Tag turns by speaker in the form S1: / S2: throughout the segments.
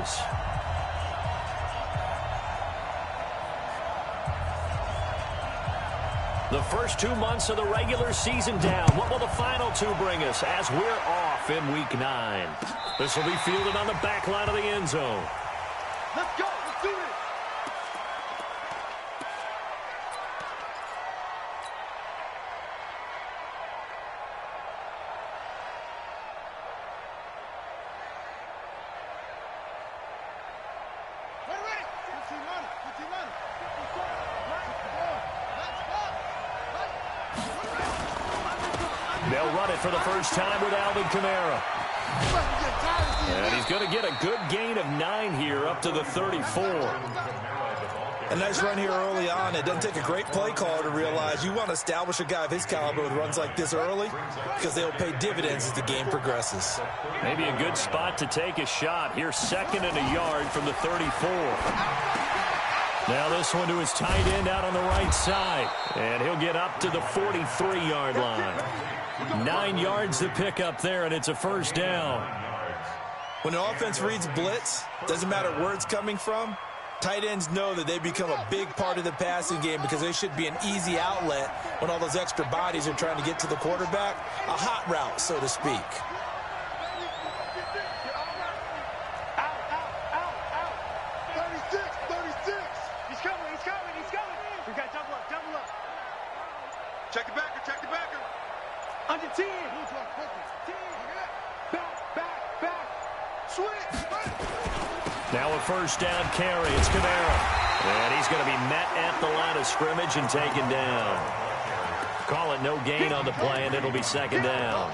S1: Raiders. The first 2 months of the regular season down. What will the final 2 bring us as we're off in Week 9? This will be fielded on the back line of the end zone.
S2: Let's go. Let's do it.
S1: They'll run it for the first time with Alvin Kamara. And he's going to get a good gain of 9 here up to the 34.
S3: A nice run here early on. It doesn't take a great play caller to realize you want to establish a guy of his caliber with runs like this early because they'll pay dividends as the game progresses.
S1: Maybe a good spot to take a shot. Here's 2nd and a yard from the 34. Now this one to his tight end out on the right side. And he'll get up to the 43-yard line. 9 yards to pick up there, and it's a first down.
S3: When an offense reads blitz, doesn't matter where it's coming from, tight ends know that they become a big part of the passing game because they should be an easy outlet when all those extra bodies are trying to get to the quarterback. A hot route, so to speak.
S2: Check the backer, check the backer. Under 10. Back. Switch.
S1: Now a first down carry. It's Kamara. And he's going to be met at the line of scrimmage and taken down. Call it no gain on the play, and it'll be 2nd down.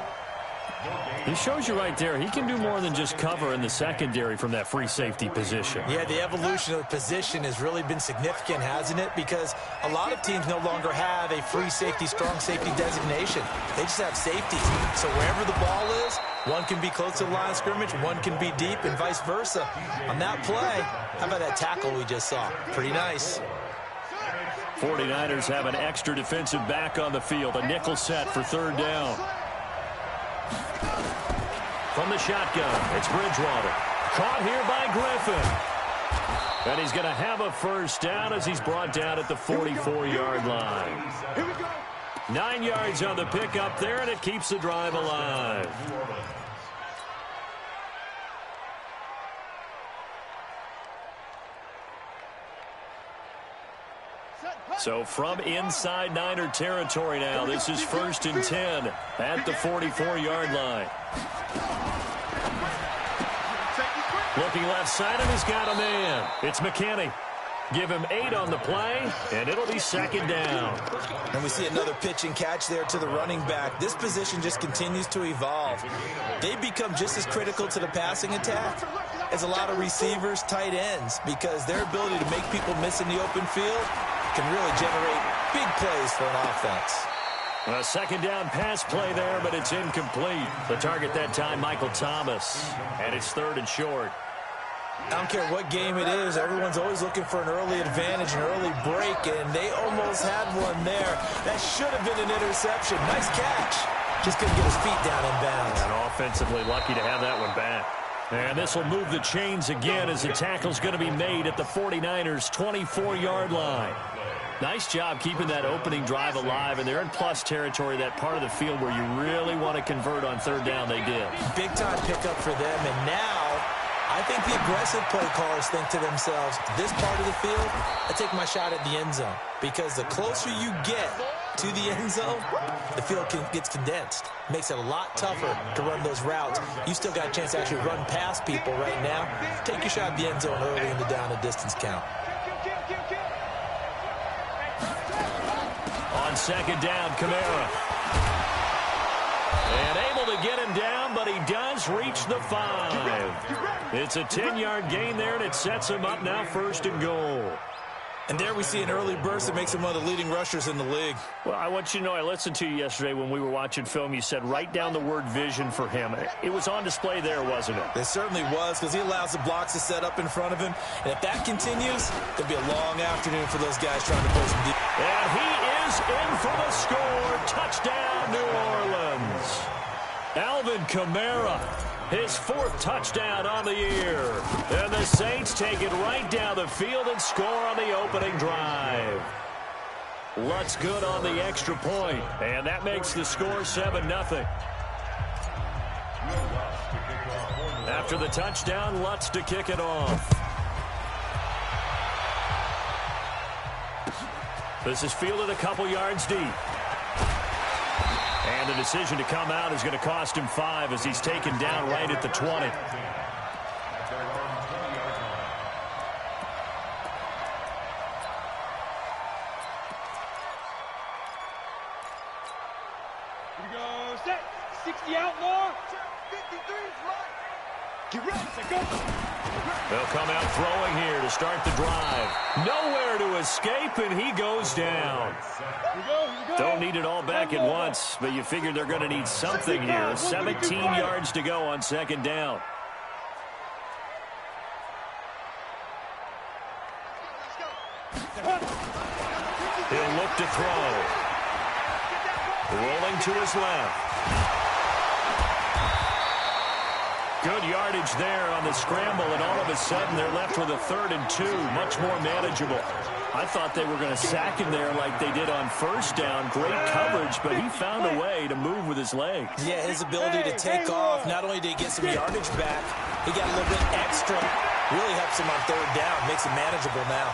S1: He shows you right there, he can do more than just cover in the secondary from that free safety position.
S3: Yeah, the evolution of the position has really been significant, hasn't it? Because a lot of teams no longer have a free safety, strong safety designation. They just have safeties. So wherever the ball is, one can be close to the line of scrimmage, one can be deep, and vice versa. On that play, how about that tackle we just saw? Pretty nice.
S1: 49ers have an extra defensive back on the field, a nickel set for 3rd down. From the shotgun, it's Bridgewater. Caught here by Griffin. And he's going to have a first down as he's brought down at the 44-yard line. 9 yards on the pickup there, and it keeps the drive alive. So from inside Niner territory now, this is 1st and 10 at the 44-yard line. Looking left side, and he's got a man. It's McKinney. Give him 8 on the play, and it'll be 2nd down.
S3: And we see another pitch and catch there to the running back. This position just continues to evolve. They become just as critical to the passing attack as a lot of receivers, tight ends, because their ability to make people miss in the open field can really generate big plays for an offense.
S1: A 2nd down pass play there, but it's incomplete. The target that time, Michael Thomas. And it's 3rd and short.
S3: I don't care what game it is, everyone's always looking for an early advantage, an early break, and they almost had one there. That should have been an interception. Nice catch. Just couldn't get his feet down in bounds.
S1: And offensively lucky to have that one back. And this will move the chains again as the tackle's going to be made at the 49ers' 24-yard line. Nice job keeping that opening drive alive, and they're in plus territory, that part of the field where you really want to convert on 3rd down. They did.
S3: Big-time pickup for them, and now I think the aggressive play callers think to themselves, this part of the field, I take my shot at the end zone. Because the closer you get to the end zone, the field gets condensed. Makes it a lot tougher to run those routes. You still got a chance to actually run past people right now. Take your shot at the end zone early in the down and distance count.
S1: On 2nd down, Kamara. And able to get him down, but he does reach the 5. It's a 10-yard gain there, and it sets him up now 1st and goal.
S3: And there we see an early burst that makes him one of the leading rushers in the league.
S1: Well, I want you to know, I listened to you yesterday when we were watching film. You said write down the word vision for him. It was on display there, wasn't it?
S3: It certainly was, because he allows the blocks to set up in front of him. And if that continues, it'll be a long afternoon for those guys trying to push him deep.
S1: And he is in for the score. Touchdown, New Orleans. Alvin Kamara, his 4th touchdown on the year. And the Saints take it right down the field and score on the opening drive. Lutz good on the extra point, and that makes the score 7-0. After the touchdown, Lutz to kick it off. This is fielded a couple yards deep. And the decision to come out is going to cost him 5 as he's taken down right at the 20.
S2: Set. 60 outlaw. 53's right. Get ready. Go.
S1: They'll come out throwing here to start the drive. Nowhere to escape, and he goes down.
S2: Here we go.
S1: Don't need it all back at once, but you figure they're going to need something here. 17 yards to go on second down. He'll look to throw. Rolling to his left. Good yardage there on the scramble, and all of a sudden they're left with a 3rd and 2, much more manageable. I thought they were going to sack him there like they did on first down. Great coverage, but he found a way to move with his legs.
S3: Yeah, his ability to take off, not only did he get some yardage back, he got a little bit extra. Really helps him on 3rd down, makes it manageable now.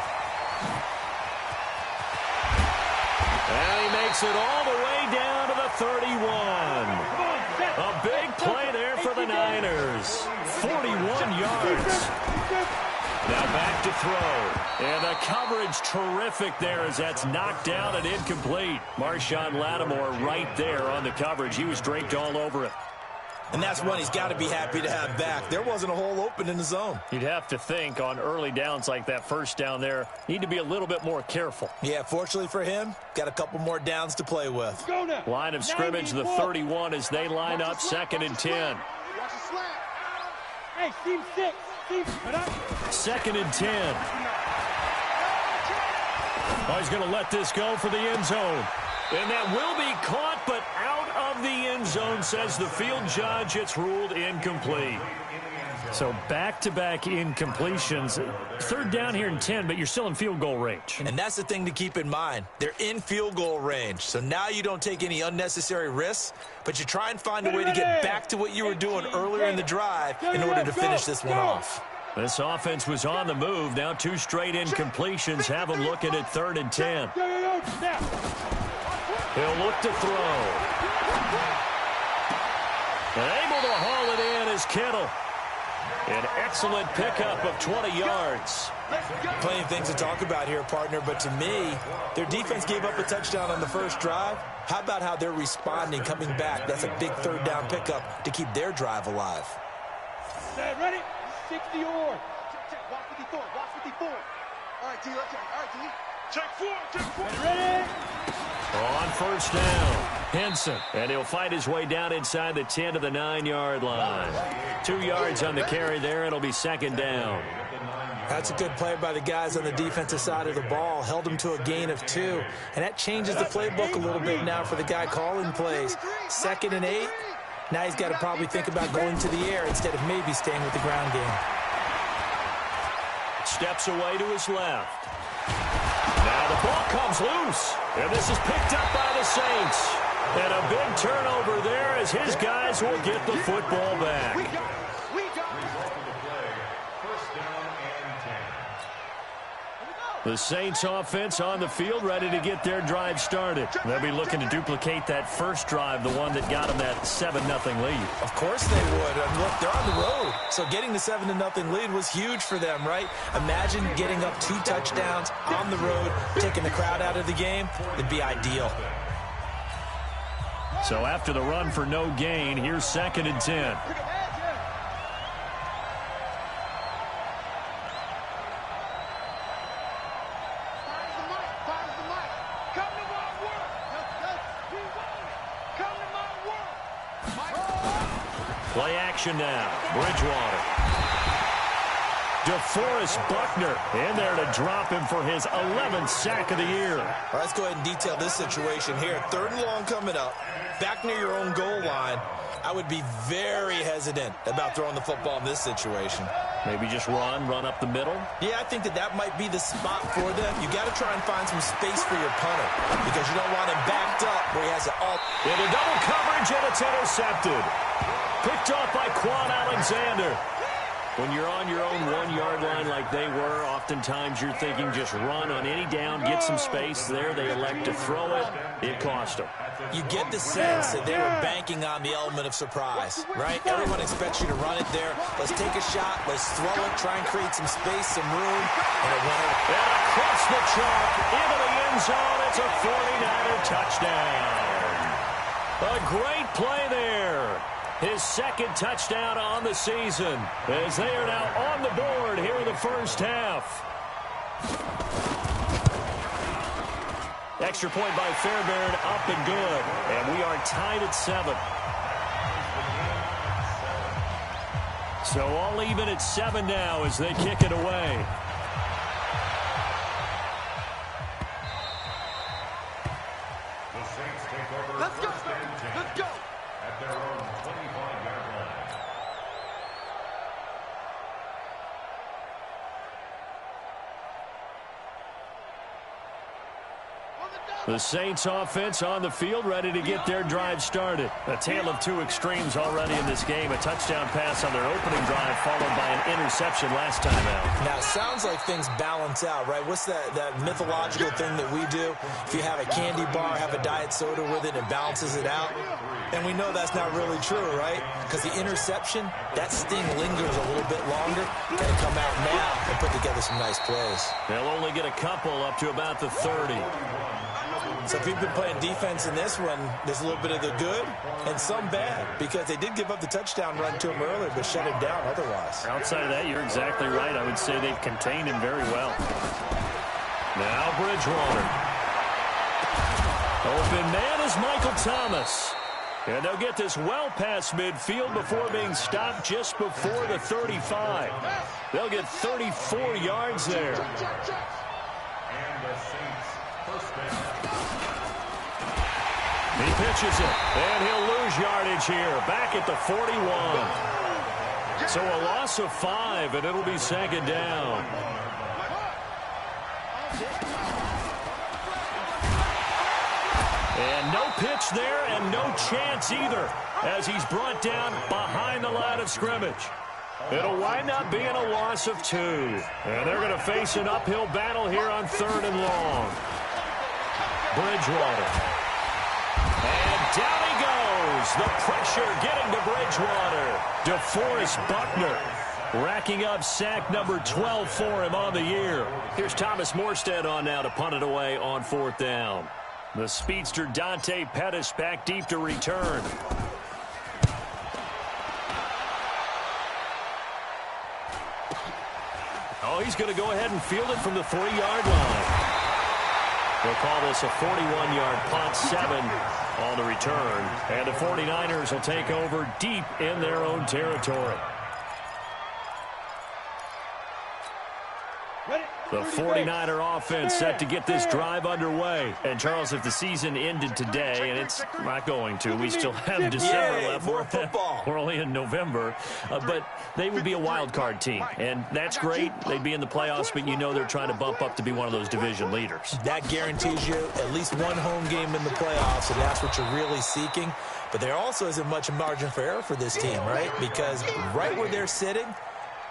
S1: And he makes it all the way down to the 31. A big play there for the Niners. 41 yards. Now back to throw. And the coverage terrific there as that's knocked down and incomplete. Marshawn Lattimore right there on the coverage. He was draped all over it.
S3: And that's one he's got to be happy to have back. There wasn't a hole open in the zone.
S1: You'd have to think on early downs like that first down there, need to be a little bit more careful.
S3: Yeah, fortunately for him, got a couple more downs to play with.
S1: Line of scrimmage, the 31 as they line up, 2nd and 10.
S2: Hey, team 6.
S1: 2nd and 10. Oh, he's going to let this go for the end zone. And that will be caught, but out of the end zone, says the field judge. It's ruled incomplete. So back-to-back incompletions. 3rd down here and 10, but you're still in field goal range.
S3: And that's the thing to keep in mind. They're in field goal range. So now you don't take any unnecessary risks, but you try and find a way to get back to what you were doing earlier in the drive in order to finish this one off.
S1: This offense was on the move. Now 2 straight incompletions have them looking at 3rd and 10. He'll look to throw. And able to haul it in is Kittle. An excellent pickup of 20 yards.
S3: Plenty of things to talk about here, partner, but to me, their defense gave up a touchdown on the first drive. How about how they're responding, coming back? That's a big 3rd down pickup to keep their drive alive.
S2: Ready? 60 or. Watch 54. Watch 54. All right, T. Let's check. All right, T. Check 4. Check 4. Ready?
S1: On first down, Henson. And he'll fight his way down inside the 10 to the 9-yard line. 2 yards on the carry there. It'll be 2nd down.
S3: That's a good play by the guys on the defensive side of the ball. Held them to a gain of 2. And that changes the playbook a little bit now for the guy calling plays. 2nd and 8. Now he's got to probably think about going to the air instead of maybe staying with the ground game.
S1: Steps away to his left. Now the ball comes loose. And this is picked up by the Saints. And a big turnover there as his guys will get the football back. The Saints offense on the field ready to get their drive started. They'll be looking to duplicate that first drive, the one that got them that 7-0 lead.
S3: Of course they would. And look, they're on the road. So getting the 7-0 lead was huge for them, right? Imagine getting up 2 touchdowns on the road, taking the crowd out of the game. It'd be ideal.
S1: So after the run for no gain, here's 2nd and 10. Play action now. Bridgewater. DeForest Buckner in there to drop him for his 11th sack of the year.
S3: All right, let's go ahead and detail this situation here. 3rd and long coming up. Back near your own goal line. I would be very hesitant about throwing the football in this situation.
S1: Maybe just run up the middle.
S3: Yeah, I think that might be the spot for them. You got to try and find some space for your punter because you don't want him backed up where he has it all.
S1: Into double coverage, and it's intercepted. Picked off by Quan Alexander. When you're on your own 1-yard line like they were, oftentimes you're thinking just run on any down, get some space. There they elect to throw it. It cost them.
S3: You get the sense that they were banking on the element of surprise, right? Everyone expects you to run it there. Let's take a shot. Let's throw it. Try and create some space, some room, and it went over.
S1: And across the chalk, into the end zone. It's a 49er touchdown. A great play there. His second touchdown on the season as they are now on the board here in the first half. Extra point by Fairbairn, up and good. And we are tied at 7. So all even at 7 now as they kick it away.
S2: Let's go. Let's go.
S4: At their own 25-yard line.
S1: The Saints offense on the field, ready to get their drive started. A tale of two extremes already in this game. A touchdown pass on their opening drive, followed by an interception last time out.
S3: Now, it sounds like things balance out, right? What's that mythological thing that we do? If you have a candy bar, have a diet soda with it, it balances it out. And we know that's not really true, right? Because the interception, that sting lingers a little bit longer. Got to come out now and put together some nice plays.
S1: They'll only get a couple up to about the 30.
S3: So if you've been playing defense in this one, there's a little bit of the good and some bad because they did give up the touchdown run to him earlier but shut him down otherwise.
S1: Outside of that, you're exactly right. I would say they've contained him very well. Now Bridgewater. Open man is Michael Thomas. And they'll get this well past midfield before being stopped just before the 35. They'll get 34 yards there.
S4: And the Saints first down.
S1: He pitches it, and he'll lose yardage here, back at the 41. So a loss of 5, and it'll be second down. And no pitch there, and no chance either, as he's brought down behind the line of scrimmage. It'll wind up being a loss of 2. And they're going to face an uphill battle here on 3rd and long. Bridgewater. And down he goes. The pressure getting to Bridgewater. DeForest Buckner racking up sack number 12 for him on the year. Here's Thomas Morstead on now to punt it away on 4th down. The speedster Dante Pettis back deep to return. Oh, he's going to go ahead and field it from the 3-yard line. They'll call this a 41-yard punt, 7 on the return. And the 49ers will take over deep in their own territory. The 49er offense set to get this drive underway. And, Charles, if the season ended today, and it's not going to, we still have December left.
S3: More football.
S1: We're only in November. But they would be a wild card team. And that's great. They'd be in the playoffs, but you know they're trying to bump up to be one of those division leaders.
S3: That guarantees you at least one home game in the playoffs, and that's what you're really seeking. But there also isn't much margin for error for this team, right? Because right where they're sitting,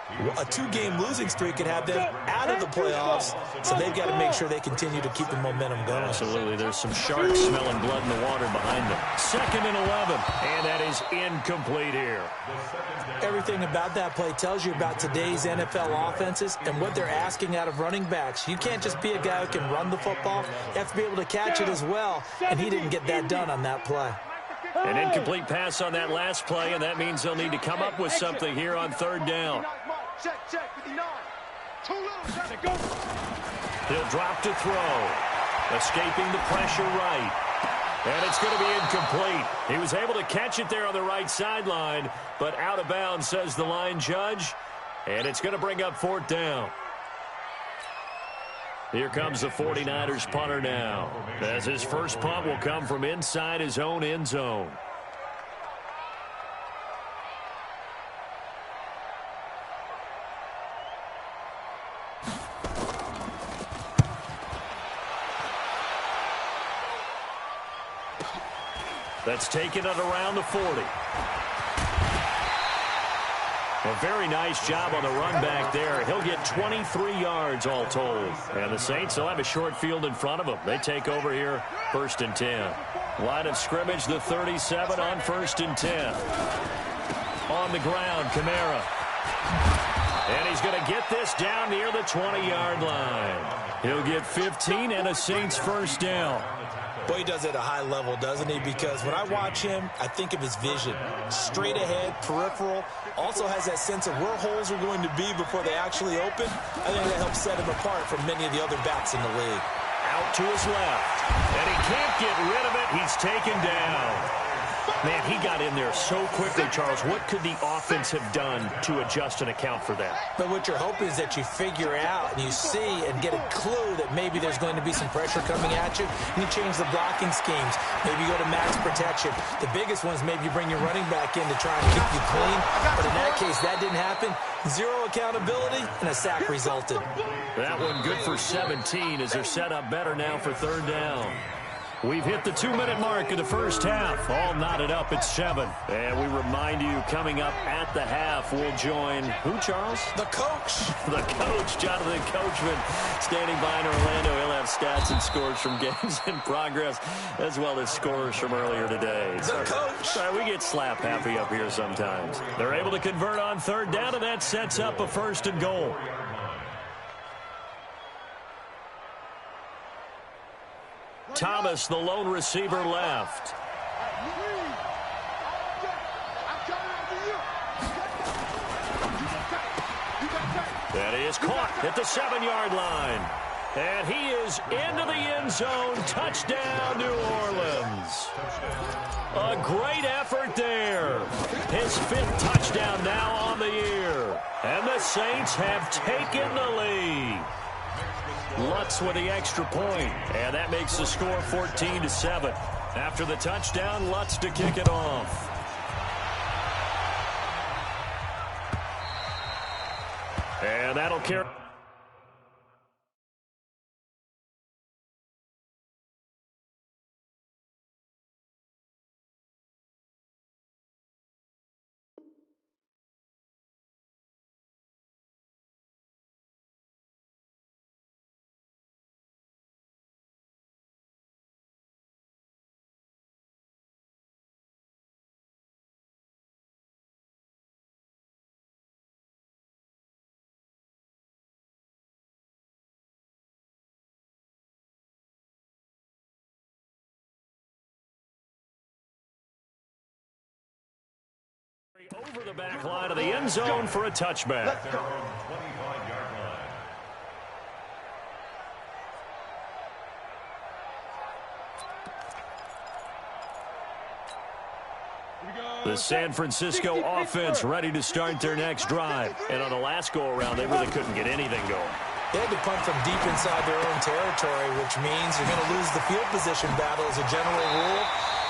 S3: a 2-game losing streak could have them out of the playoffs, so they've got to make sure they continue to keep the momentum going.
S1: Absolutely. There's some sharks smelling blood in the water behind them. 2nd and 11, and that is incomplete here.
S3: Everything about that play tells you about today's NFL offenses and what they're asking out of running backs. You can't just be a guy who can run the football. You have to be able to catch it as well, and he didn't get that done on that play.
S1: An incomplete pass on that last play, and that means they'll need to come up with something here on 3rd down.
S2: Check, 59. Too low, let it go.
S1: He'll drop to throw. Escaping the pressure right. And it's going to be incomplete. He was able to catch it there on the right sideline, but out of bounds, says the line judge. And it's going to bring up 4th down. Here comes the 49ers punter now, as his first punt will come from inside his own end zone. That's taken it around the 40. A very nice job on the run back there. He'll get 23 yards all told. And the Saints will have a short field in front of them. They take over here, 1st and 10. Line of scrimmage, the 37 on 1st and 10. On the ground, Kamara. And he's going to get this down near the 20-yard line. He'll get 15 and a Saints first down.
S3: Boy, he does it at a high level, doesn't he? Because when I watch him, I think of his vision. Straight ahead, peripheral. Also has that sense of where holes are going to be before they actually open. I think that helps set him apart from many of the other backs in the league.
S1: Out to his left. And he can't get rid of it. He's taken down. Man, he got in there so quickly, Charles. What could the offense have done to adjust and account for that?
S3: But what you're hoping is that you figure out and you see and get a clue that maybe there's going to be some pressure coming at you, and you change the blocking schemes. Maybe you go to max protection. The biggest one is maybe you bring your running back in to try and keep you clean. But in that case, that didn't happen. Zero accountability, and a sack resulted.
S1: That one good for 17 as they're set up better now for 3rd down. We've hit the 2-minute mark of the first half. All knotted up at 7. And we remind you, coming up at the half, we'll join who, Charles?
S3: The coach.
S1: The coach, Jonathan Coachman, standing by in Orlando. He'll have stats and scores from games in progress, as well as scores from earlier today.
S3: The coach.
S1: Sorry, we get slap happy up here sometimes. They're able to convert on 3rd down, and that sets up a 1st and goal. Thomas, the lone receiver, left. That is caught at the 7-yard line. And he is into the end zone. Touchdown, New Orleans. A great effort there. His 5th touchdown now on the year. And the Saints have taken the lead. Lutz with the extra point, and that makes the score 14-7. After the touchdown, Lutz to kick it off. And that'll carry. Over the back line of the end zone for a touchback. The San Francisco offense ready to start their next drive. And on the last go-around, they really couldn't get anything going.
S3: They had to punt from deep inside their own territory, which means you're going to lose the field position battle as a general rule.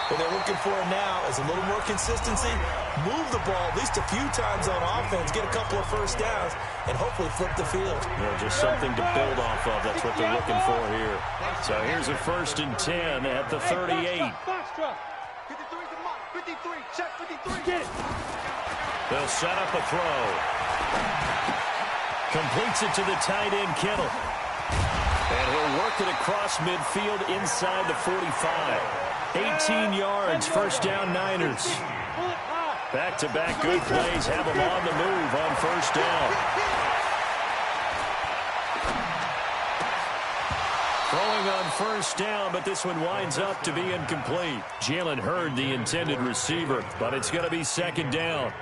S3: What they're looking for now is a little more consistency, move the ball at least a few times on offense, get a couple of first downs, and hopefully flip the field.
S1: Yeah, just something to build off of. That's what they're looking for here. So here's a 1st and 10 at the 38. They'll set up a throw. Completes it to the tight end, Kittle. And he'll work it across midfield inside the 45. 18 yards, 1st down Niners. Back-to-back good plays have them on the move on 1st down. Throwing on 1st down, but this one winds up to be incomplete. Jalen Hurd, the intended receiver, but it's going to be 2nd down.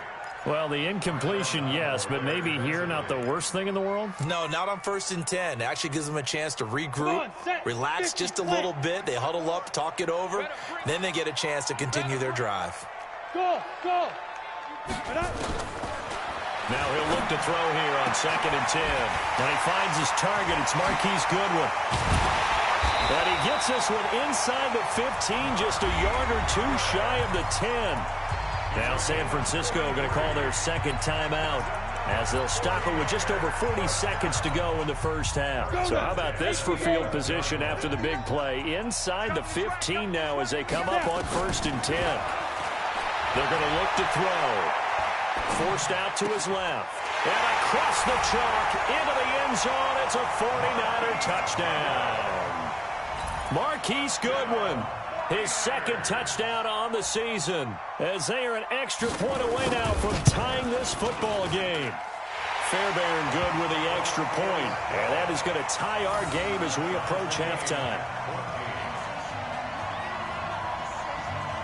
S1: Well, the incompletion, yes, but maybe here not the worst thing in the world?
S3: No, not on 1st and 10. It actually gives them a chance to regroup, relax just a little bit. They huddle up, talk it over. Then they get a chance to continue their drive.
S2: Go!
S1: Now he'll look to throw here on 2nd and 10. And he finds his target. It's Marquise Goodwin. And he gets this one inside the 15, just a yard or two shy of the 10. Now San Francisco going to call their 2nd timeout. as they'll stop it with just over 40 seconds to go in the first half. So how about this for field position after the big play? Inside the 15 now as they come up on 1st and 10. They're going to look to throw. Forced out to his left. And across the chalk into the end zone. It's a 49er touchdown. Marquise Goodwin, his 2nd touchdown on the season, as they are an extra point away now from tying this football game. Fairbairn good with the extra point, and that is going to tie our game as we approach halftime.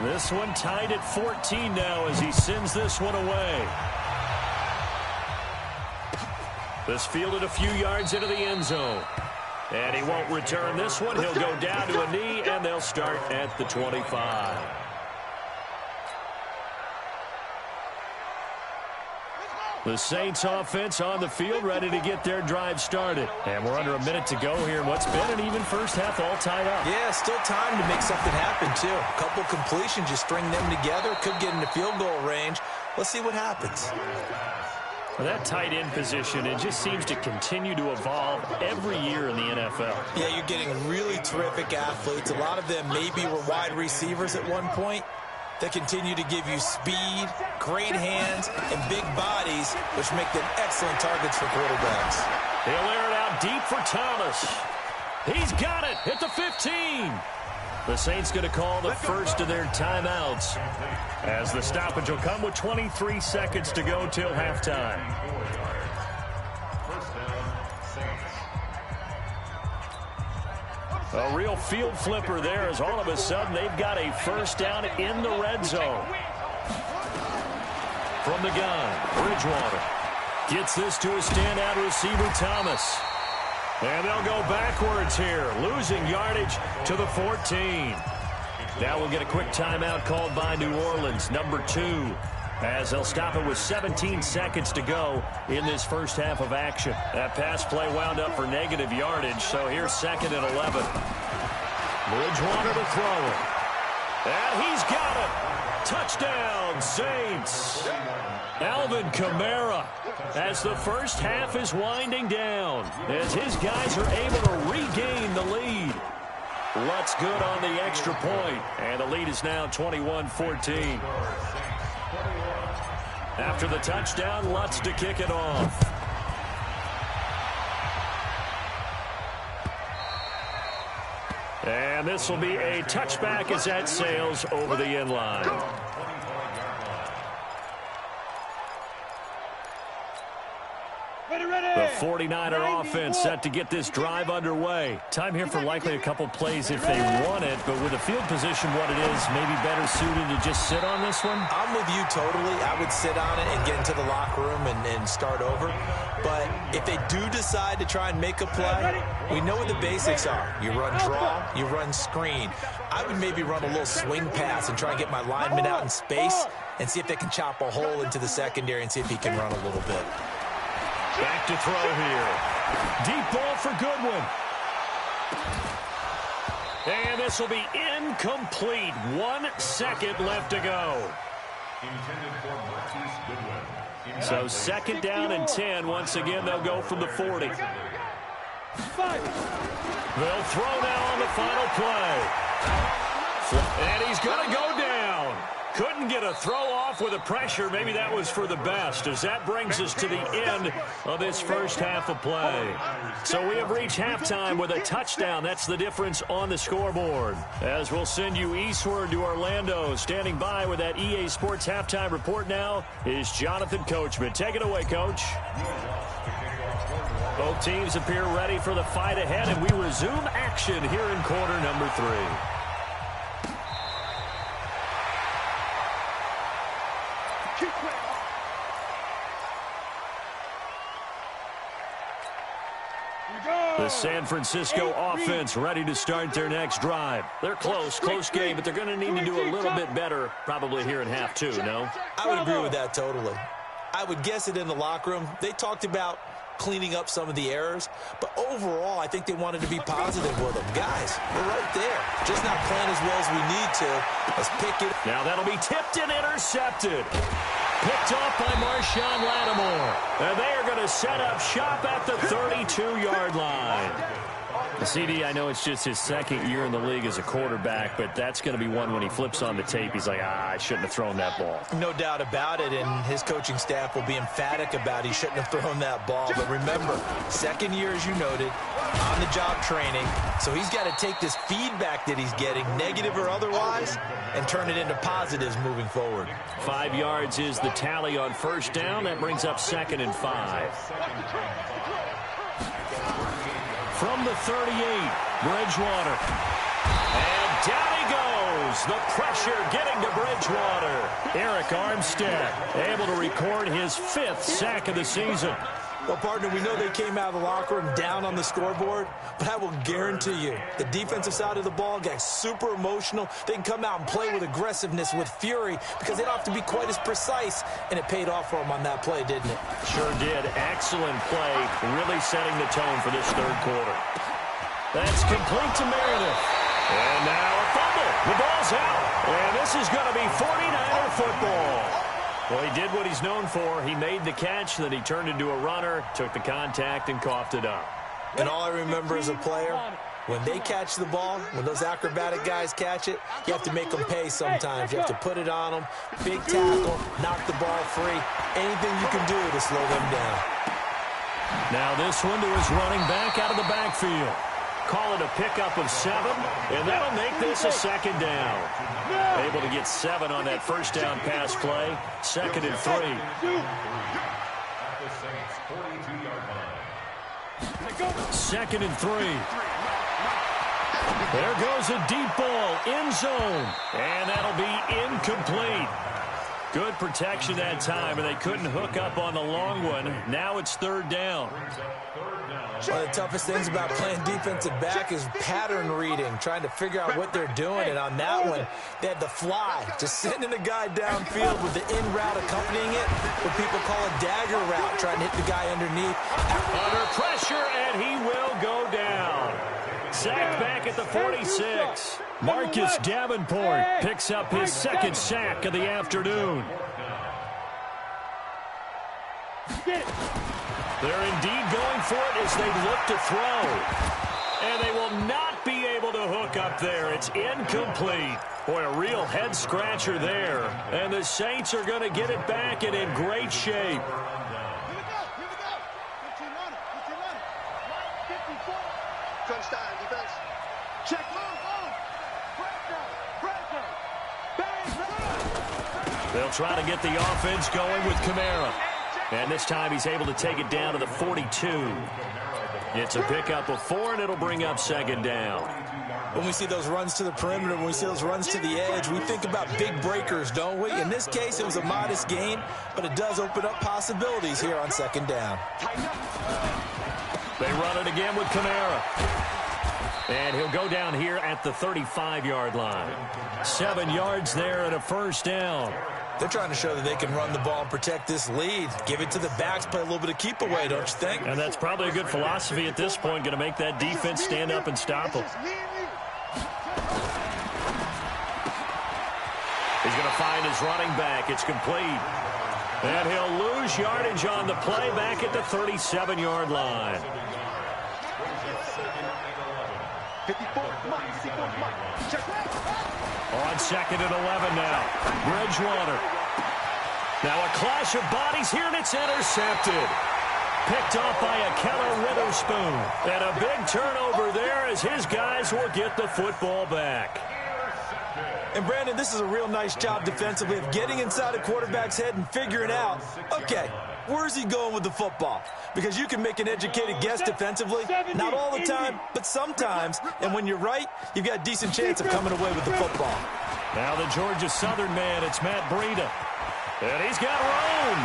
S1: This one tied at 14 now as he sends this one away. This fielded a few yards into the end zone. And he won't return this one. He'll go down to a knee, and they'll start at the 25. The Saints offense on the field, ready to get their drive started. And we're under a minute to go here in what's been an even first half, all tied up.
S3: Yeah, still time to make something happen, too. A couple completions, just string them together. Could get into field goal range. Let's see what happens.
S1: Well, that tight end position, it just seems to continue to evolve every year in the NFL.
S3: Yeah, you're getting really terrific athletes. A lot of them maybe were wide receivers at one point. They continue to give you speed, great hands, and big bodies, which make them excellent targets for quarterbacks.
S1: He'll air it out deep for Thomas. He's got it at the 15. The Saints going to call the first of their timeouts, as the stoppage will come with 23 seconds to go till halftime. A real field flipper there, as all of a sudden they've got a first down in the red zone. From the gun, Bridgewater gets this to a standout receiver, Thomas. And they'll go backwards here, losing yardage to the 14. Now we'll get a quick timeout called by New Orleans, number 2, as they'll stop it with 17 seconds to go in this first half of action. That pass play wound up for negative yardage, so here's 2nd and 11. Bridgewater to throw it. And he's got it. Touchdown, Saints. Alvin Kamara, as the first half is winding down, as his guys are able to regain the lead. Lutz good on the extra point, and the lead is now 21-14. After the touchdown, Lutz to kick it off. And this will be a touchback as that sails over the end line. The 49er offense set to get this drive underway. Time here for likely a couple plays if they want it, but with the field position what it is, maybe better suited to just sit on this one?
S3: I'm with you totally. I would sit on it and get into the locker room and start over. But if they do decide to try and make a play, we know what the basics are. You run draw, you run screen. I would maybe run a little swing pass and try and get my lineman out in space and see if they can chop a hole into the secondary and see if he can run a little bit.
S1: Back to throw here. Deep ball for Goodwin. And this will be incomplete. 1 second left to go. So 2nd down and 10. Once again, they'll go from the 40. They'll throw now on the final play. And he's going to go down. Couldn't get a throw off with the pressure. Maybe that was for the best, as that brings us to the end of this first half of play. So we have reached halftime with a touchdown. That's the difference on the scoreboard. As we'll send you eastward to Orlando. Standing by with that EA Sports halftime report now is Jonathan Coachman. Take it away, Coach. Both teams appear ready for the fight ahead, and we resume action here in quarter number 3. The San Francisco offense ready to start their next drive. They're close game, but they're going to need to do a little bit better probably here in half 2, no?
S3: I would agree with that totally. I would guess it in the locker room. They talked about cleaning up some of the errors, but overall, I think they wanted to be positive with them. Guys, we're right there. Just not playing as well as we need to. Let's pick it.
S1: Now that'll be tipped and intercepted. Picked off by Marshawn Lattimore. And they are going to set up shop at the 32-yard line. CD, I know it's just his second year in the league as a quarterback, but that's going to be one when he flips on the tape. He's like, I shouldn't have thrown that ball.
S3: No doubt about it, and his coaching staff will be emphatic about he shouldn't have thrown that ball. But remember, second year, as you noted, on-the-job training, so he's got to take this feedback that he's getting, negative or otherwise, and turn it into positives moving forward. 5
S1: yards is the tally on first down. That brings up 2nd and 5. From the 38, Bridgewater. And down he goes. The pressure getting to Bridgewater. Eric Armstead able to record his 5th sack of the season.
S3: Well, partner, we know they came out of the locker room down on the scoreboard, but I will guarantee you the defensive side of the ball got super emotional. They can come out and play with aggressiveness, with fury, because they don't have to be quite as precise, and it paid off for them on that play, didn't it?
S1: Sure did. Excellent play, really setting the tone for this third quarter. That's complete to Meredith. And now a fumble. The ball's out. And this is going to be 49er football. Well, he did what he's known for. He made the catch, then he turned into a runner, took the contact, and coughed it up.
S3: And all I remember as a player, when they catch the ball, when those acrobatic guys catch it, you have to make them pay sometimes. You have to put it on them, big tackle, knock the ball free, anything you can do to slow them down.
S1: Now this one to his running back out of the backfield. Call it a pickup of 7, and that'll make this a 2nd down. Able to get 7 on that first down pass play. 2nd and 3. Second and 3. There goes a deep ball, end zone, and that'll be incomplete. Good protection that time, and they couldn't hook up on the long one. Now it's 3rd down.
S3: One of the toughest things about playing defensive back is pattern reading, trying to figure out what they're doing. And on that one, they had the fly, just sending a guy downfield with the in route accompanying it, what people call a dagger route, trying to hit the guy underneath.
S1: Under pressure, and he will go down. Sacked back at the 46. Marcus Davenport picks up his 2nd sack of the afternoon. They're indeed going for it as they look to throw. And they will not be able to hook up there. It's incomplete. Boy, a real head-scratcher there. And the Saints are going to get it back and in great shape. They'll try to get the offense going with Kamara. And this time he's able to take it down to the 42. It's a pickup of 4, and it'll bring up 2nd down.
S3: When we see those runs to the perimeter, when we see those runs to the edge, we think about big breakers, don't we? In this case, it was a modest gain, but it does open up possibilities here on 2nd down.
S1: They run it again with Kamara. And he'll go down here at the 35-yard line. 7 yards there and a 1st down.
S3: They're trying to show that they can run the ball and protect this lead. Give it to the backs, play a little bit of keep away, don't you think?
S1: And that's probably a good philosophy at this point, going to make that defense stand up and stop them. He's going to find his running back. It's complete. And he'll lose yardage on the play back at the 37-yard line. On 2nd and 11 now. Bridgewater. Now a clash of bodies here, and it's intercepted. Picked off by Akello Witherspoon. And a big turnover there as his guys will get the football back.
S3: And, Brandon, this is a real nice job defensively of getting inside a quarterback's head and figuring out, okay, where's he going with the football? Because you can make an educated guess defensively, not all the time, but sometimes. And when you're right, you've got a decent chance of coming away with the football.
S1: Now the Georgia Southern man, it's Matt Breida. And he's got room.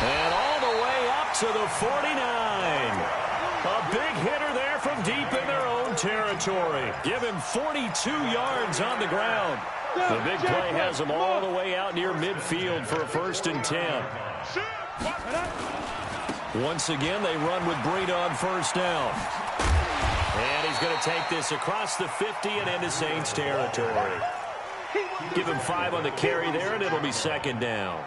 S1: And all the way up to the 49. A big hitter there from deep in their own territory. Give him 42 yards on the ground. The big play has him all the way out near midfield for a 1st and 10. Once again, they run with Breida on 1st down. And he's going to take this across the 50 and into Saints territory. Give him 5 on the carry there, and it'll be second down.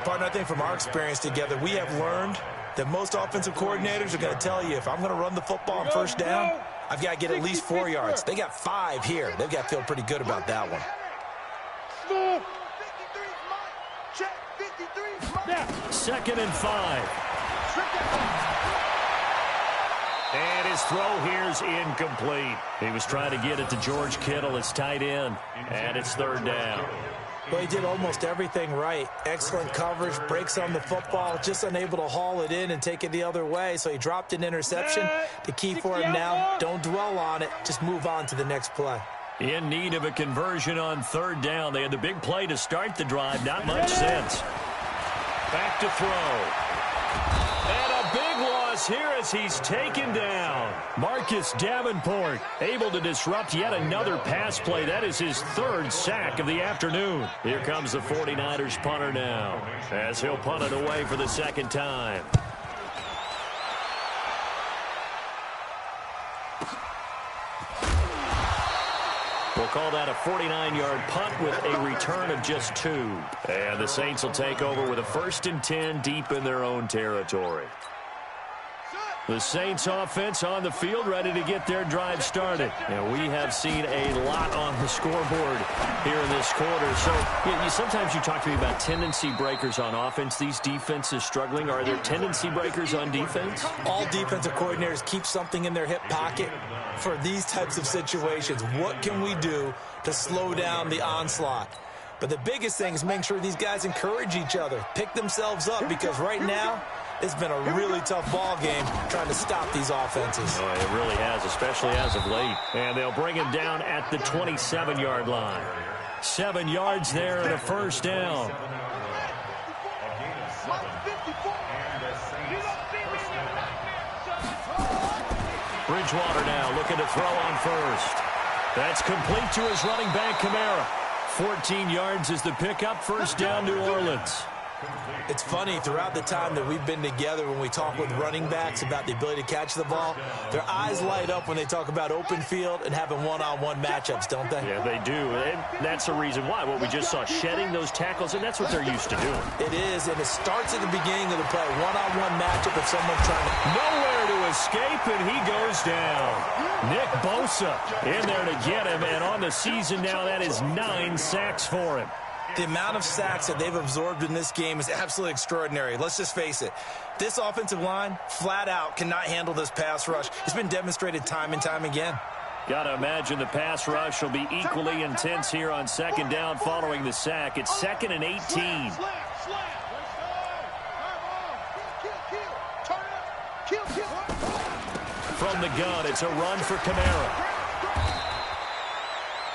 S3: Partner, I think from our experience together, we have learned that most offensive coordinators are going to tell you, if I'm going to run the football on first down, I've got to get at least 4 yards. They got 5 here. They've got to feel pretty good about that one.
S1: Second and 5. And his throw here's incomplete. He was trying to get it to George Kittle, his tight end, and it's third down.
S3: Well, he did almost everything right. Excellent coverage, breaks on the football, just unable to haul it in and take it the other way. So he dropped an interception. The key for him now, don't dwell on it. Just move on to the next play.
S1: In need of a conversion on third down. They had the big play to start the drive. Not much sense. Back to throw. And a big loss here as he's taken down. Marcus Davenport able to disrupt yet another pass play. That is his 3rd sack of the afternoon. Here comes the 49ers punter now as he'll punt it away for the second time. We'll call that a 49-yard punt with a return of just 2. And the Saints will take over with a 1st and 10 deep in their own territory. The Saints offense on the field ready to get their drive started. And we have seen a lot on the scoreboard here in this quarter. So sometimes you talk to me about tendency breakers on offense. These defenses struggling. Are there tendency breakers on defense?
S3: All defensive coordinators keep something in their hip pocket for these types of situations. What can we do to slow down the onslaught? But the biggest thing is making sure these guys encourage each other, pick themselves up, because right now it's been a really tough ball game trying to stop these offenses.
S1: Oh, it really has, especially as of late. And they'll bring him down at the 27-yard line. 7 yards there and a first down. Bridgewater now looking to throw on first. That's complete to his running back, Kamara. 14 yards is the pickup. First down, New Orleans.
S3: It's funny, throughout the time that we've been together, when we talk with running backs about the ability to catch the ball, their eyes light up when they talk about open field and having one-on-one matchups, don't they?
S1: Yeah, they do. And that's the reason why. What we just saw, shedding those tackles, and that's what they're used to doing.
S3: It is, and it starts at the beginning of the play. One-on-one matchup if someone's trying to...
S1: Nowhere to escape, and he goes down. Nick Bosa in there to get him, and on the season now, that is 9 sacks for him.
S3: The amount of sacks that they've absorbed in this game is absolutely extraordinary. Let's just face it. This offensive line, flat out, cannot handle this pass rush. It's been demonstrated time and time again.
S1: Got to imagine the pass rush will be equally intense here on second down following the sack. It's 2nd and 18. From the gun, it's a run for Kamara.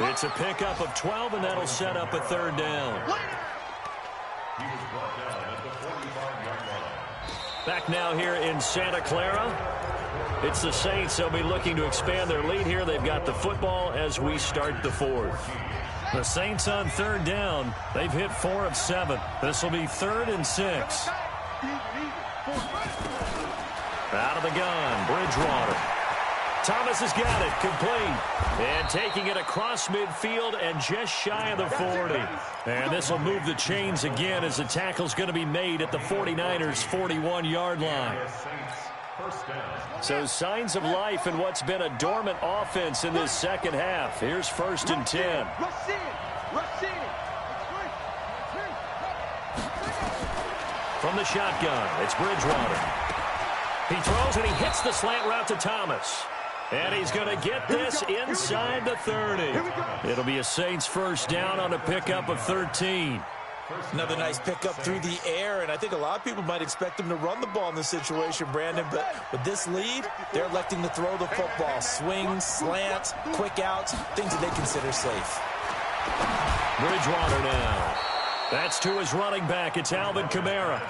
S1: It's a pickup of 12, and that'll set up a third down. Back now here in Santa Clara. It's the Saints. They'll be looking to expand their lead here. They've got the football as we start the 4th. The Saints on third down. They've hit 4 of 7. This will be 3rd and 6. Out of the gun, Bridgewater. Thomas has got it, complete. And taking it across midfield and just shy of the 40. And this will move the chains again as the tackle's going to be made at the 49ers' 41-yard line. So signs of life in what's been a dormant offense in this second half. Here's 1st and 10. From the shotgun, it's Bridgewater. He throws and he hits the slant route to Thomas. And he's going to get this inside the 30. It'll be a Saints first down on a pickup of 13.
S3: Another nice pickup through the air, and I think a lot of people might expect him to run the ball in this situation, Brandon, but with this lead, they're electing to throw the football. Swings, slants, quick outs, things that they consider safe.
S1: Bridgewater now. That's to his running back. It's Alvin Kamara.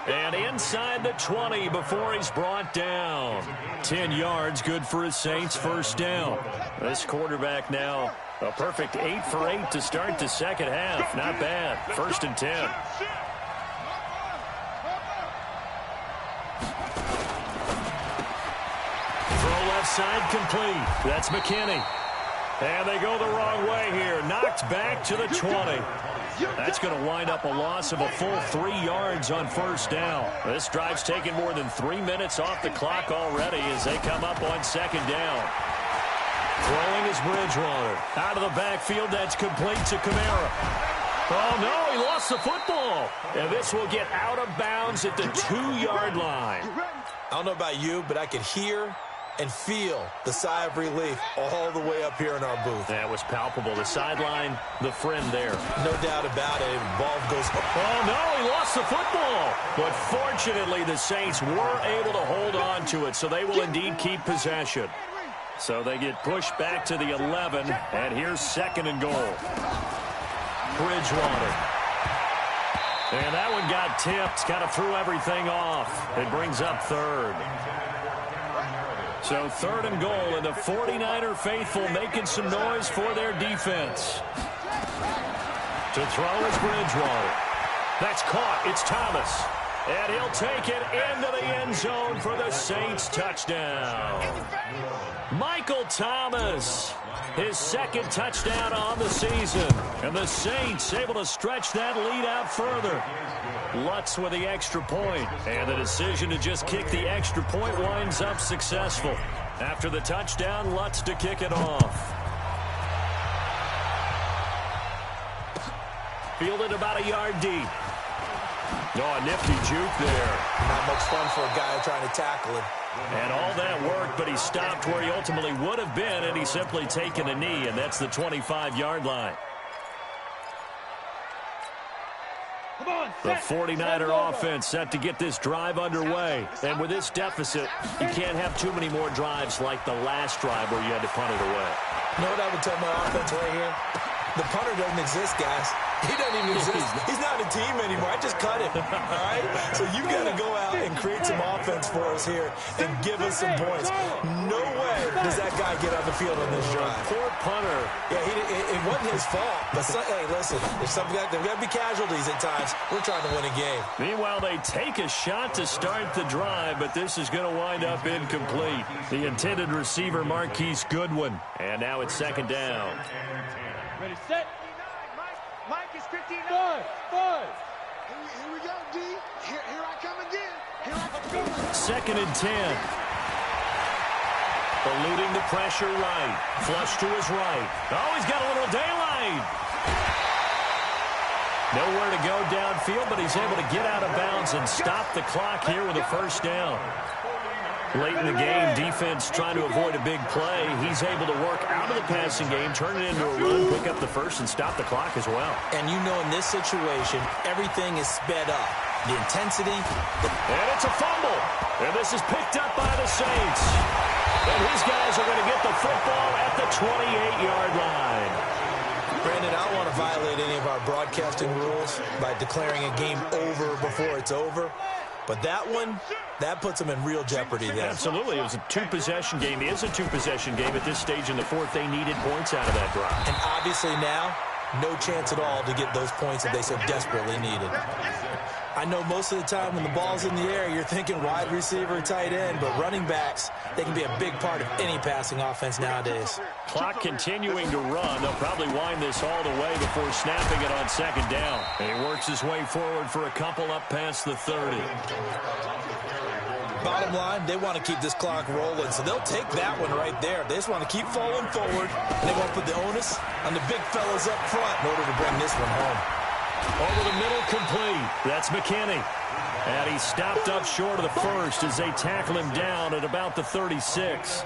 S1: And inside the 20 before he's brought down. 10 yards, good for his Saints first down. This quarterback now, a perfect 8 for 8 to start the second half. Not bad. 1st and 10. Throw left side complete. That's McKinney. And they go the wrong way here. Knocked back to the 20. That's going to wind up a loss of a full 3 yards on first down. This drive's taken more than 3 minutes off the clock already as they come up on second down. Throwing is Bridgewater. Out of the backfield, that's complete to Kamara. Oh, no, he lost the football. And this will get out of bounds at the 2-yard line.
S3: I don't know about you, but I could hear and feel the sigh of relief all the way up here in our booth.
S1: That was palpable. The sideline, the friend there.
S3: No doubt about it. Ball goes up.
S1: Oh, no, he lost the football. But fortunately, the Saints were able to hold on to it, so they will indeed keep possession. So they get pushed back to the 11, and here's second and goal. Bridgewater. And that one got tipped, kind of threw everything off. It brings up third. So third and goal, and the 49er faithful making some noise for their defense. To throw is Bridgewater. That's caught. It's Thomas. And he'll take it into the end zone for the Saints touchdown. Michael Thomas, his second touchdown on the season. And the Saints able to stretch that lead out further. Lutz with the extra point. And the decision to just kick the extra point winds up successful. After the touchdown, Lutz to kick it off. Fielded about a yard deep. Oh, a nifty juke there.
S3: Not much fun for a guy trying to tackle him.
S1: And all that work, but he stopped where he ultimately would have been, and he's simply taken a knee, and that's the 25-yard line. The 49er offense set to get this drive underway. And with this deficit, you can't have too many more drives like the last drive where you had to punt it away.
S3: You know what I would tell my offense right here? The punter doesn't exist, guys. He doesn't even exist. He's not a team anymore. I just cut him. All right? So you got to go out and create some offense for us here and give us some points. No way does that guy get on the field on this drive.
S1: Poor punter.
S3: Yeah, it wasn't his fault. But, hey, listen, there's got to be casualties at times. We're trying to win a game.
S1: Meanwhile, they take a shot to start the drive, but this is going to wind up incomplete. The intended receiver, Marquise Goodwin. And now it's second down.
S2: Ready, set. Mike is 59. Five. Here we go, D. Here I come again. Here I come.
S1: Second and 10. Eluding the pressure right. Flush to his right. Oh, he's got a little daylight. Nowhere to go downfield, but he's able to get out of bounds and stop the clock here with a first down. Late in the game, defense trying to avoid a big play. He's able to work out of the passing game, turn it into a run, pick up the first, and stop the clock as well.
S3: And you know in this situation, everything is sped up. The intensity.
S1: And it's a fumble. And this is picked up by the Saints. And his guys are going to get the football at the 28-yard line.
S3: Brandon, I don't want to violate any of our broadcasting rules by declaring a game over before it's over. But that one, that puts them in real jeopardy there.
S1: Absolutely. It was a two-possession game. It is a two-possession game at this stage in the fourth. They needed points out of that drive.
S3: And obviously now, no chance at all to get those points that they so desperately needed. I know most of the time when the ball's in the air, you're thinking wide receiver, tight end, but running backs, they can be a big part of any passing offense nowadays.
S1: Clock continuing to run. They'll probably wind this all the way before snapping it on second down. And he works his way forward for a couple up past the 30.
S3: Bottom line, they want to keep this clock rolling, so they'll take that one right there. They just want to keep falling forward, and they want to put the onus on the big fellas up front in order to bring this one home.
S1: Over the middle, complete. That's McKinney. And he stopped up short of the first as they tackle him down at about the 36.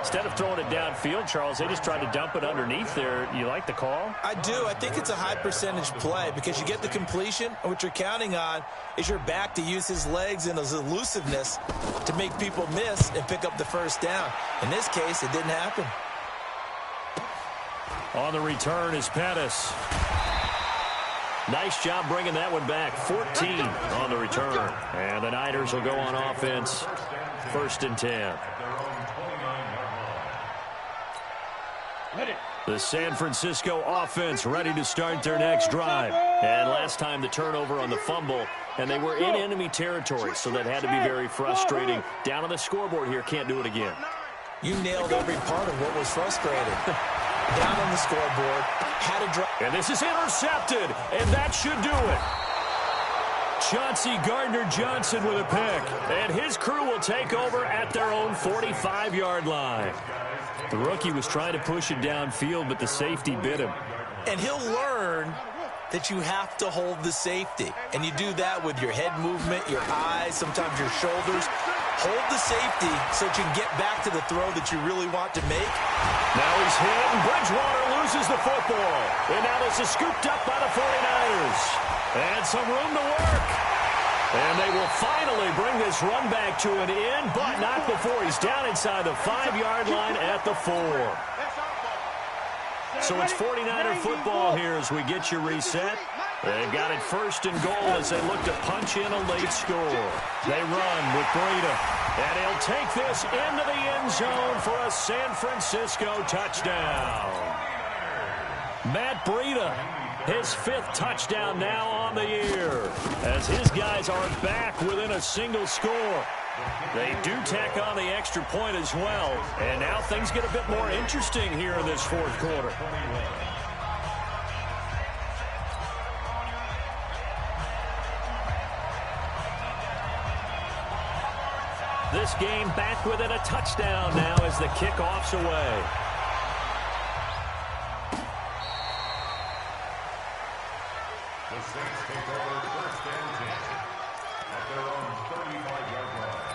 S1: Instead of throwing it downfield, Charles, they just tried to dump it underneath there. You like the call?
S3: I do. I think it's a high percentage play because you get the completion, and what you're counting on is your back to use his legs and his elusiveness to make people miss and pick up the first down. In this case, it didn't happen.
S1: On the return is Pettis. Nice job bringing that one back. 14 on the return. And the Niners will go on offense. First and 10. The San Francisco offense ready to start their next drive. And last time the turnover on the fumble, and they were in enemy territory, so that had to be very frustrating. Down on the scoreboard here, can't do it again.
S3: You nailed every part of what was frustrating. down on the scoreboard, had a drive.
S1: And this is intercepted, and that should do it. Chauncey Gardner-Johnson with a pick, and his crew will take over at their own 45-yard line. The rookie was trying to push it downfield, but the safety bit him.
S3: And he'll learn that you have to hold the safety. And you do that with your head movement, your eyes, sometimes your shoulders. Hold the safety so that you can get back to the throw that you really want to make.
S1: Now he's hit, and Bridgewater loses the football. And now this is scooped up by the 49ers. And some room to work. And they will finally bring this run back to an end, but not before he's down inside the 5-yard line at the 4. So it's 49er football here as we get you reset. They've got it first and goal as they look to punch in a late score. They run with Breida, and he'll take this into the end zone for a San Francisco touchdown. Matt Breida, his 5th touchdown now on the year, as his guys are back within a single score. They do tack on the extra point as well, and now things get a bit more interesting here in this 4th quarter. This game back within a touchdown now as the kickoff's away.
S4: The Saints take over first and 10 at their own 35-yard line.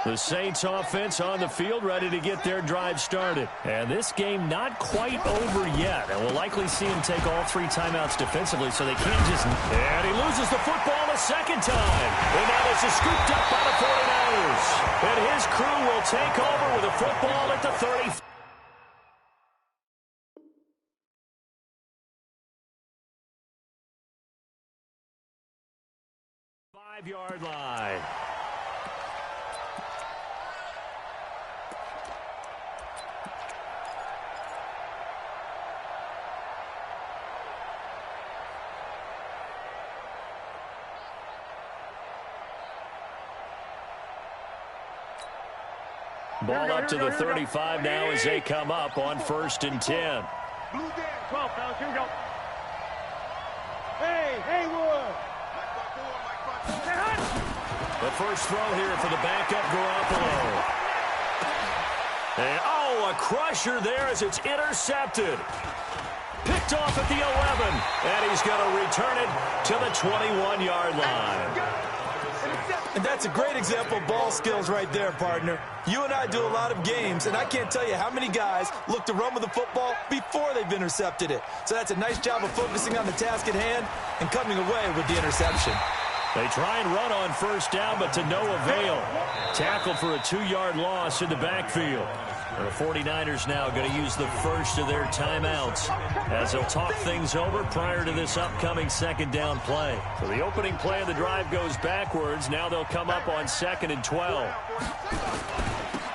S1: The Saints offense on the field ready to get their drive started. And this game not quite over yet. And we'll likely see him take all 3 timeouts defensively so they can't just... And he loses the football a second time. And now this is scooped up by the 49ers. And his crew will take over with the football at the 30. 5-yard line. Ball up to the 35 now as they come up on 1st and 10.
S2: Blue down. 12, fellas. Here we go. Hey, Haywood.
S1: The first throw here for the backup Garoppolo. And, a crusher there as it's intercepted. Picked off at the 11. And he's going to return it to the 21-yard line.
S3: And that's a great example of ball skills right there, partner. You and I do a lot of games, and I can't tell you how many guys look to run with the football before they've intercepted it. So that's a nice job of focusing on the task at hand and coming away with the interception.
S1: They try and run on first down, but to no avail. Tackled for a 2-yard loss in the backfield. And the 49ers now going to use the first of their timeouts as they'll talk things over prior to this upcoming second down play. So the opening play of the drive goes backwards. Now they'll come up on 2nd and 12.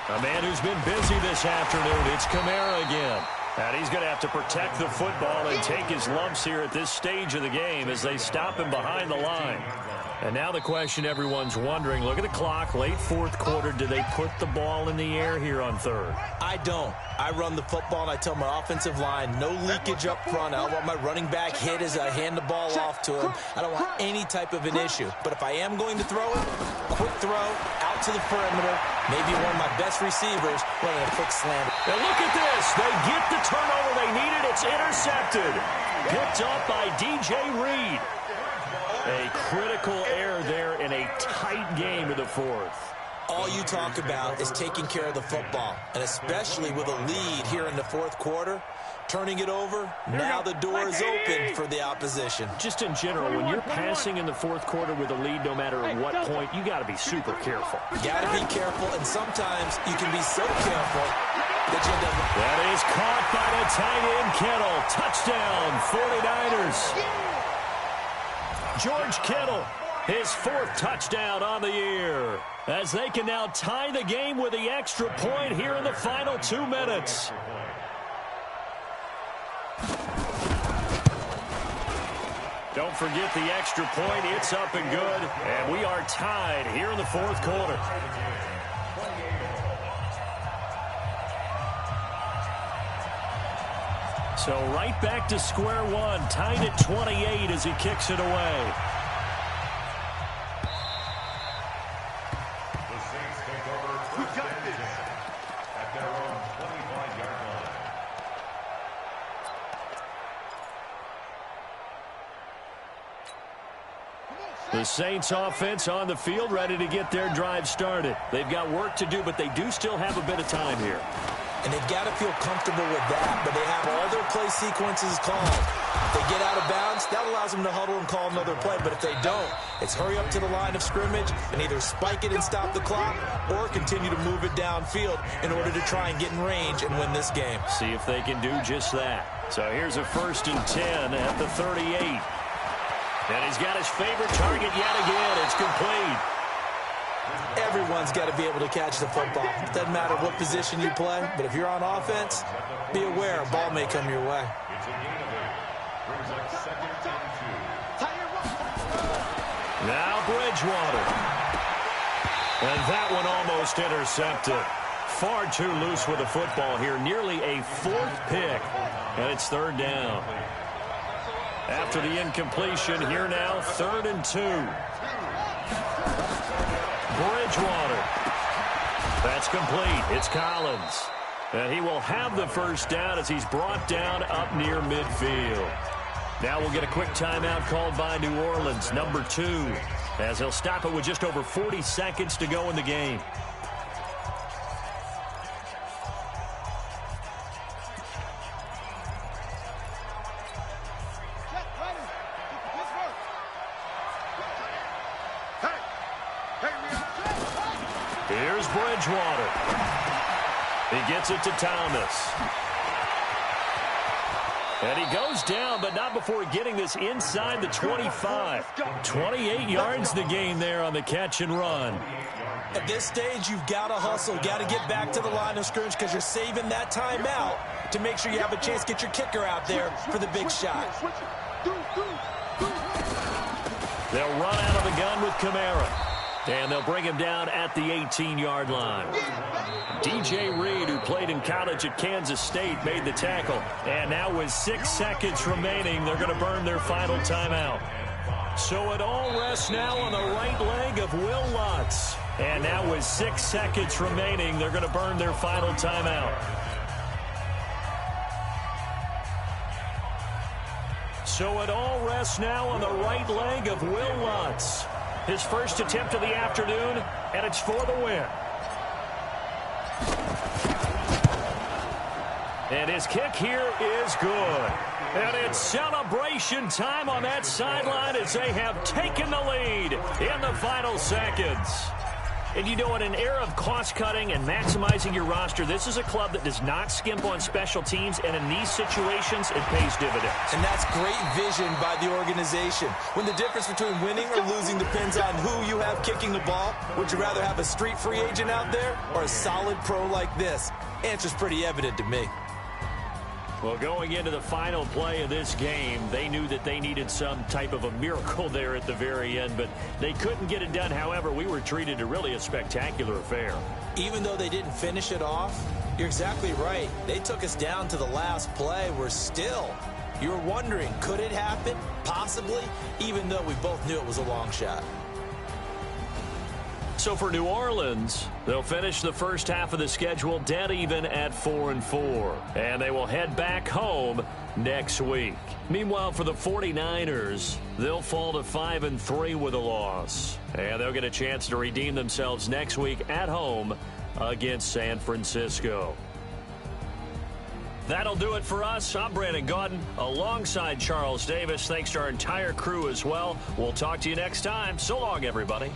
S1: A man who's been busy this afternoon, it's Kamara again. And he's going to have to protect the football and take his lumps here at this stage of the game as they stop him behind the line. And now the question everyone's wondering, look at the clock, late 4th quarter, do they put the ball in the air here on 3rd?
S3: I don't. I run the football, and I tell my offensive line, no leakage up front. I don't want my running back hit as I hand the ball off to him. I don't want any type of an issue. But if I am going to throw it, quick throw, out to the perimeter, maybe one of my best receivers running a quick slam.
S1: And look at this. They get the turnover they needed. It's intercepted. Picked up by DJ Reed. A critical error there in a tight game of the 4th.
S3: All you talk about is taking care of the football, and especially with a lead here in the 4th quarter, turning it over, now the door is open for the opposition.
S1: Just in general, when you're passing in the 4th quarter with a lead, no matter at what point, you got to be super careful.
S3: Got to be careful, and sometimes you can be so careful that you end up...
S1: That is caught by the tight end Kittle. Touchdown, 49ers. George Kittle, his 4th touchdown on the year, as they can now tie the game with the extra point here in the final 2 minutes. Don't forget the extra point. It's up and good, and we are tied here in the 4th quarter. So right back to square one, tied at 28 as he kicks it away.
S4: The Saints take over first and 10 at their own 25-yard line.
S1: The Saints offense on the field, ready to get their drive started. They've got work to do, but they do still have a bit of time here.
S3: And they've got to feel comfortable with that, but they have all their play sequences called. If they get out of bounds, that allows them to huddle and call another play. But if they don't, it's hurry up to the line of scrimmage and either spike it and stop the clock or continue to move it downfield in order to try and get in range and win this game.
S1: See if they can do just that. So here's a 1st and 10 at the 38. And he's got his favorite target yet again. It's complete.
S3: Everyone's got to be able to catch the football. It doesn't matter what position you play, but if you're on offense, be aware a ball may come your way.
S4: It's a gain of 8. Brings up 2nd and 2.
S1: Now Bridgewater. And that one almost intercepted. Far too loose with the football here. Nearly a 4th pick. And it's 3rd down. After the incompletion, here now, 3rd and 2. Bridgewater. That's complete. It's Collins. And he will have the 1st down as he's brought down up near midfield. Now we'll get a quick timeout called by New Orleans, number 2, as he'll stop it with just over 40 seconds to go in the game. Here's Bridgewater. He gets it to Thomas. And he goes down, but not before getting this inside the 25. 28 yards the gain there on the catch and run.
S3: At this stage, you've got to hustle, got to get back to the line of scrimmage because you're saving that timeout to make sure you have a chance to get your kicker out there for the big shot.
S1: They'll run out of the gun with Kamara. And they'll bring him down at the 18-yard line. DJ Reed, who played in college at Kansas State, made the tackle. And now with 6 seconds remaining, they're going to burn their final timeout. So it all rests now on the right leg of Will Lutz. And now with 6 seconds remaining, they're going to burn their final timeout. So it all rests now on the right leg of Will Lutz. His first attempt of the afternoon, and it's for the win. And his kick here is good. And it's celebration time on that sideline as they have taken the lead in the final seconds. And you know, in an era of cost-cutting and maximizing your roster, this is a club that does not skimp on special teams, and in these situations, it pays dividends.
S3: And that's great vision by the organization. When the difference between winning or losing depends on who you have kicking the ball, would you rather have a street free agent out there or a solid pro like this? Answer's pretty evident to me.
S1: Well, going into the final play of this game, they knew that they needed some type of a miracle there at the very end, but they couldn't get it done. However, we were treated to really a spectacular affair.
S3: Even though they didn't finish it off, you're exactly right. They took us down to the last play. We're still, you were wondering, could it happen? Possibly, even though we both knew it was a long shot.
S1: So for New Orleans, they'll finish the first half of the schedule dead even at 4-4. And they will head back home next week. Meanwhile, for the 49ers, they'll fall to 5-3 with a loss. And they'll get a chance to redeem themselves next week at home against San Francisco. That'll do it for us. I'm Brandon Gaudin alongside Charles Davis. Thanks to our entire crew as well. We'll talk to you next time. So long, everybody.